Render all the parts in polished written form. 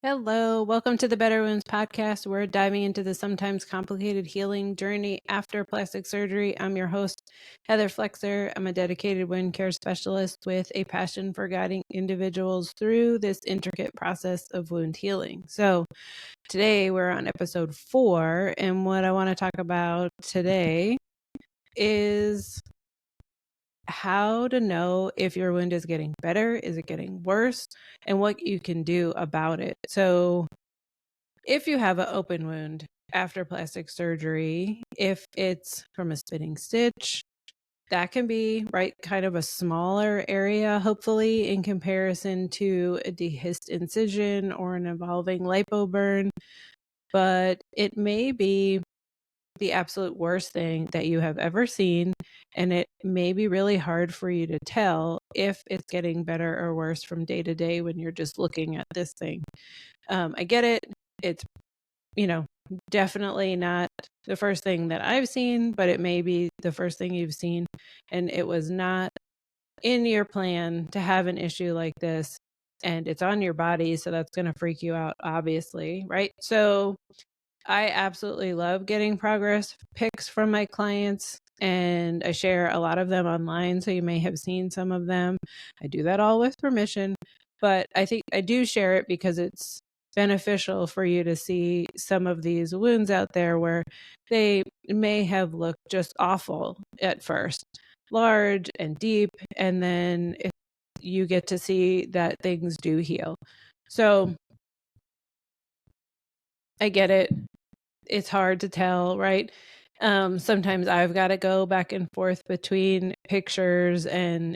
Hello, welcome to the Better Wounds podcast. We're diving into the sometimes complicated healing journey after plastic surgery. I'm your host, Heather Flexer. I'm a dedicated wound care specialist with a passion for guiding individuals through this intricate process of wound healing. So today we're on episode 4, and what I want to talk about today is how to know if your wound is getting better, is it getting worse, and what you can do about it. So if you have an open wound after plastic surgery, if it's from a spinning stitch, that can be kind of a smaller area, hopefully, in comparison to a dehisced incision or an evolving lipo burn. But it may be the absolute worst thing that you have ever seen, and it may be really hard for you to tell if it's getting better or worse from day to day when you're just looking at this thing. I get it. It's definitely not the first thing that I've seen, but it may be the first thing you've seen. And it was not in your plan to have an issue like this. And it's on your body. So that's going to freak you out, obviously. Right. So I absolutely love getting progress pics from my clients, and I share a lot of them online. So you may have seen some of them. I do that all with permission, but I think I do share it because it's beneficial for you to see some of these wounds out there where they may have looked just awful at first, large and deep, and then you get to see that things do heal. So I get it. It's hard to tell, right? Sometimes I've got to go back and forth between pictures and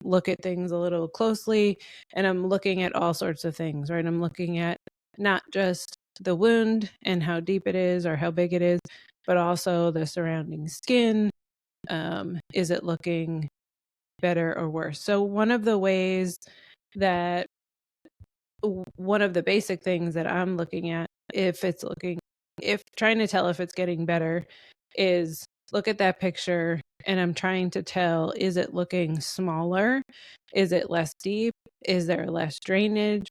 look at things a little closely, and I'm looking at all sorts of things, right? I'm looking at not just the wound and how deep it is or how big it is, but also the surrounding skin. Is it looking better or worse? So one of the basic things that I'm looking at, if trying to tell if it's getting better, is look at that picture and I'm trying to tell, is it looking smaller? Is it less deep? Is there less drainage?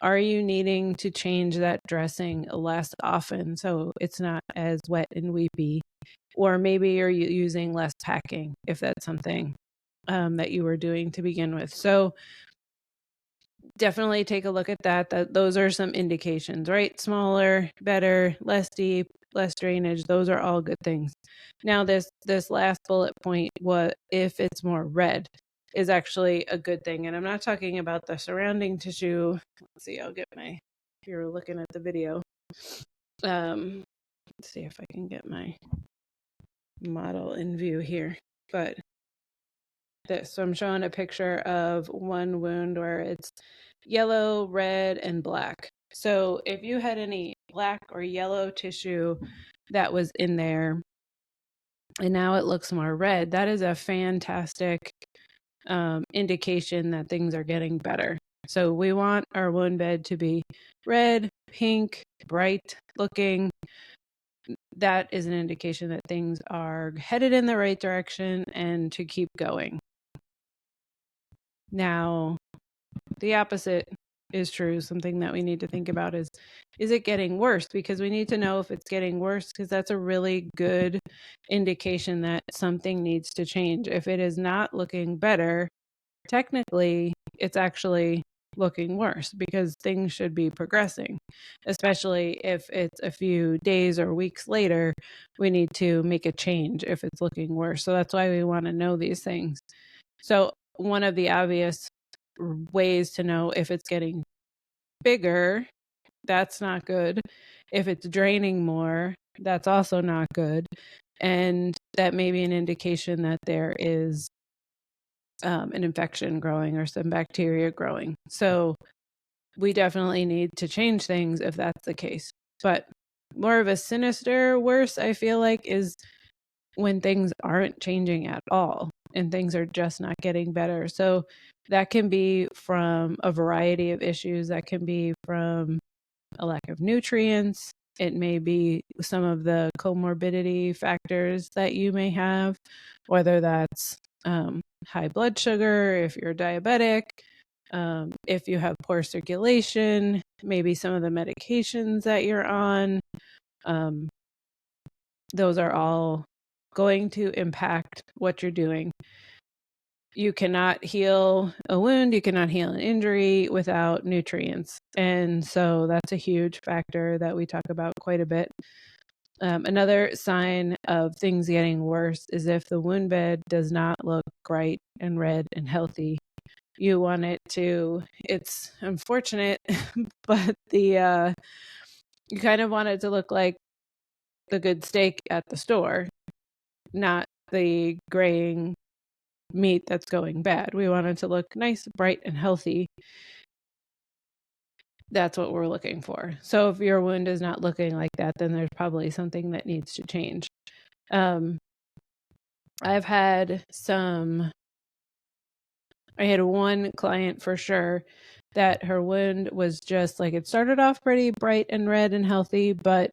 Are you needing to change that dressing less often so it's not as wet and weepy? Or maybe you're using less packing if that's something that you were doing to begin with. So definitely take a look at that. Those are some indications, right? Smaller, better, less deep, less drainage. Those are all good things. Now, this last bullet point, what if it's more red, is actually a good thing. And I'm not talking about the surrounding tissue. Let's see, if you're looking at the video. Let's see if I can get my model in view here. But so I'm showing a picture of one wound where it's yellow, red, and black. So if you had any black or yellow tissue that was in there and now it looks more red, that is a fantastic indication that things are getting better. So we want our wound bed to be red, pink, bright looking. That is an indication that things are headed in the right direction and to keep going. Now, the opposite is true. Something that we need to think about is it getting worse? Because we need to know if it's getting worse, because that's a really good indication that something needs to change. If it is not looking better, technically, it's actually looking worse because things should be progressing, especially if it's a few days or weeks later, we need to make a change if it's looking worse. So that's why we want to know these things. So one of the obvious ways to know if it's getting bigger, that's not good. If it's draining more, that's also not good. And that may be an indication that there is an infection growing or some bacteria growing. So we definitely need to change things if that's the case. But more of a sinister worse, I feel like, is when things aren't changing at all and things are just not getting better. So that can be from a variety of issues. That can be from a lack of nutrients. It may be some of the comorbidity factors that you may have, whether that's high blood sugar, if you're diabetic, If you have poor circulation, maybe some of the medications that you're on, those are all going to impact what you're doing. You cannot heal a wound, you cannot heal an injury without nutrients. And so that's a huge factor that we talk about quite a bit. Another sign of things getting worse is if the wound bed does not look bright and red and healthy. You want it to, it's unfortunate, but you kind of want it to look like the good steak at the store, not the graying meat that's going bad. We want it to look nice, bright, and healthy. That's what we're looking for. So if your wound is not looking like that, then there's probably something that needs to change. I've had I had one client for sure that her wound was just like, it started off pretty bright and red and healthy, but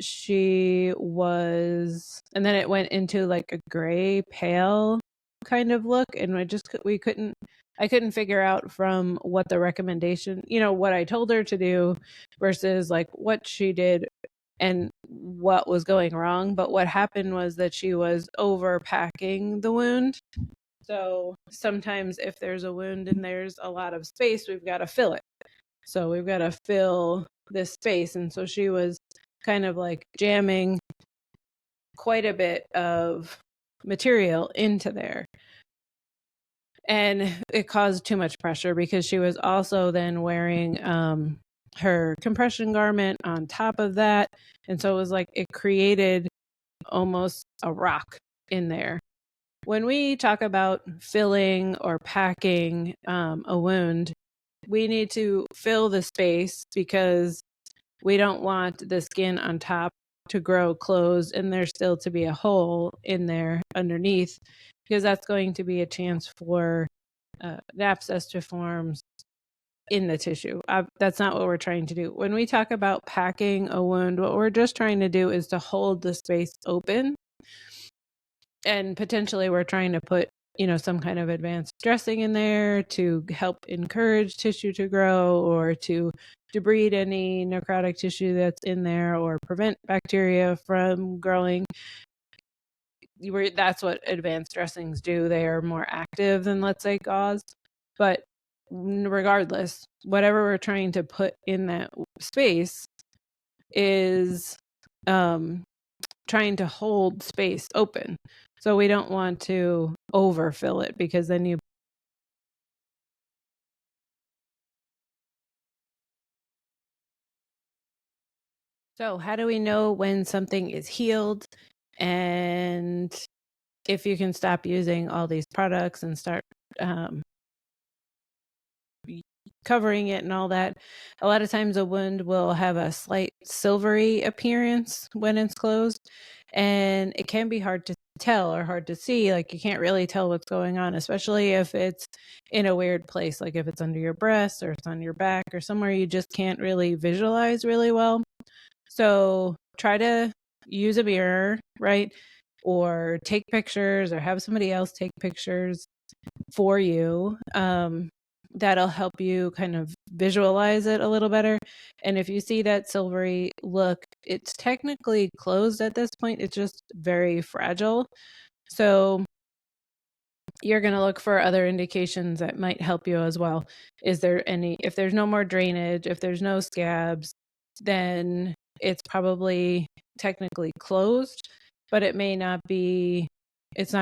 she was, and then it went into like a gray pale kind of look, and I couldn't figure out from what the recommendation, what I told her to do versus like what she did and what was going wrong. But what happened was that she was overpacking the wound. So sometimes if there's a wound and there's a lot of space, we've got to fill it. So we've got to fill this space. And so she was kind of like jamming quite a bit of material into there. And it caused too much pressure because she was also then wearing her compression garment on top of that. And so it was like it created almost a rock in there. When we talk about filling or packing a wound, we need to fill the space because we don't want the skin on top to grow closed and there's still to be a hole in there underneath, because that's going to be a chance for an abscess to form in the tissue. That's not what we're trying to do. When we talk about packing a wound, what we're just trying to do is to hold the space open. And potentially we're trying to put, some kind of advanced dressing in there to help encourage tissue to grow or to debride any necrotic tissue that's in there or prevent bacteria from growing. That's what advanced dressings do. They are more active than, let's say, gauze. But regardless, whatever we're trying to put in that space is trying to hold space open. So we don't want to overfill it because then you. So how do we know when something is healed and if you can stop using all these products and start covering it and all that? A lot of times a wound will have a slight silvery appearance when it's closed, and it can be hard to tell or hard to see. Like you can't really tell what's going on, especially if it's in a weird place, like if it's under your breast or it's on your back or somewhere you just can't really visualize really well. So try to use a mirror, right? Or take pictures or have somebody else take pictures for you. That'll help you kind of visualize it a little better. And if you see that silvery look, it's technically closed at this point. It's just very fragile. So you're going to look for other indications that might help you as well. If there's no more drainage, if there's no scabs, then it's probably technically closed, but it's not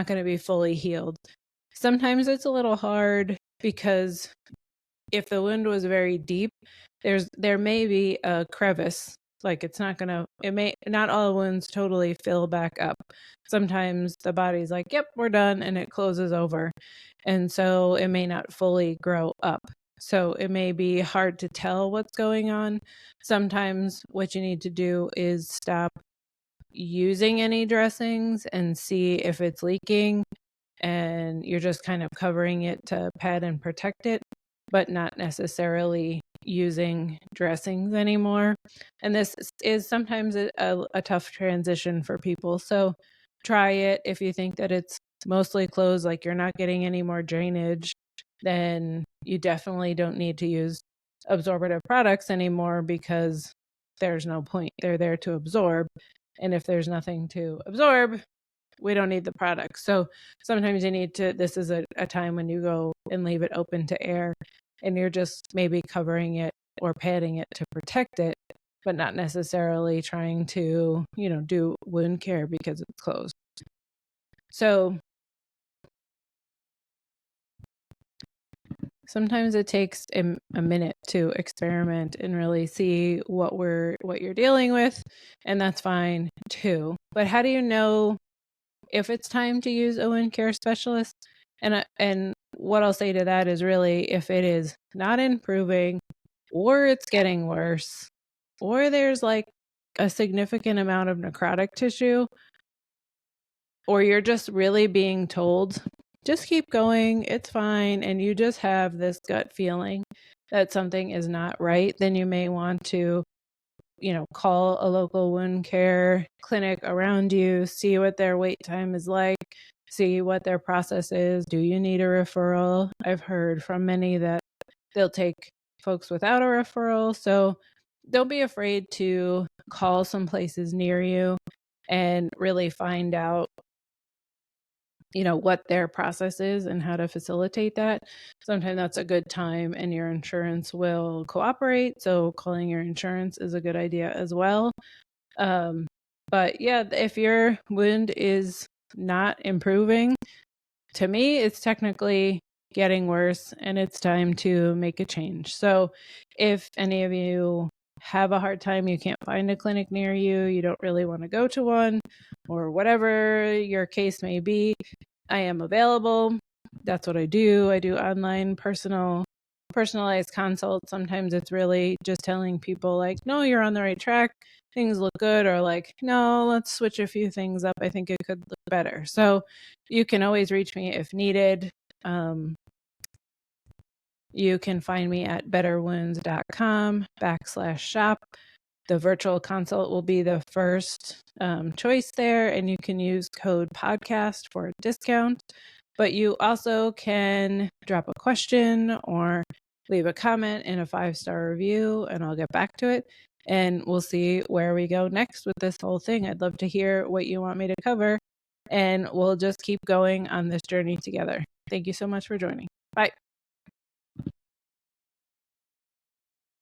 going to be fully healed. Sometimes it's a little hard because if the wound was very deep, there may be a crevice. Like not all wounds totally fill back up. Sometimes the body's like, yep, we're done, and it closes over. And so it may not fully grow up. So it may be hard to tell what's going on. Sometimes what you need to do is stop using any dressings and see if it's leaking, and you're just kind of covering it to pad and protect it, but not necessarily using dressings anymore. And this is sometimes a tough transition for people. So try it if you think that it's mostly closed, like you're not getting any more drainage. then you definitely don't need to use absorbative products anymore, because there's no point. They're there to absorb. And if there's nothing to absorb, we don't need the product. So sometimes you need to, this is a time when you go and leave it open to air, and you're just maybe covering it or padding it to protect it, but not necessarily trying to, do wound care because it's closed. So sometimes it takes a minute to experiment and really see what you're dealing with, and that's fine too. But how do you know if it's time to use a wound care specialist? And what I'll say to that is, really, if it is not improving, or it's getting worse, or there's like a significant amount of necrotic tissue, or you're just really being told, just keep going, it's fine, and you just have this gut feeling that something is not right, then you may want to, call a local wound care clinic around you, see what their wait time is like, see what their process is. Do you need a referral? I've heard from many that they'll take folks without a referral. So don't be afraid to call some places near you and really find out, what their process is and how to facilitate that. Sometimes that's a good time, and your insurance will cooperate. So calling your insurance is a good idea as well. But yeah, if your wound is not improving, to me, it's technically getting worse, and it's time to make a change. So if any of you have a hard time, you can't find a clinic near you, you don't really want to go to one, or whatever your case may be, I am available. That's what I do. I do online personalized consults. Sometimes it's really just telling people like, no, you're on the right track, things look good, or like, no, let's switch a few things up, I think it could look better. So you can always reach me if needed. You can find me at betterwounds.com/shop. The virtual consult will be the first choice there, and you can use code podcast for a discount. But you also can drop a question or leave a comment in a 5-star review, and I'll get back to it. And we'll see where we go next with this whole thing. I'd love to hear what you want me to cover, and we'll just keep going on this journey together. Thank you so much for joining. Bye.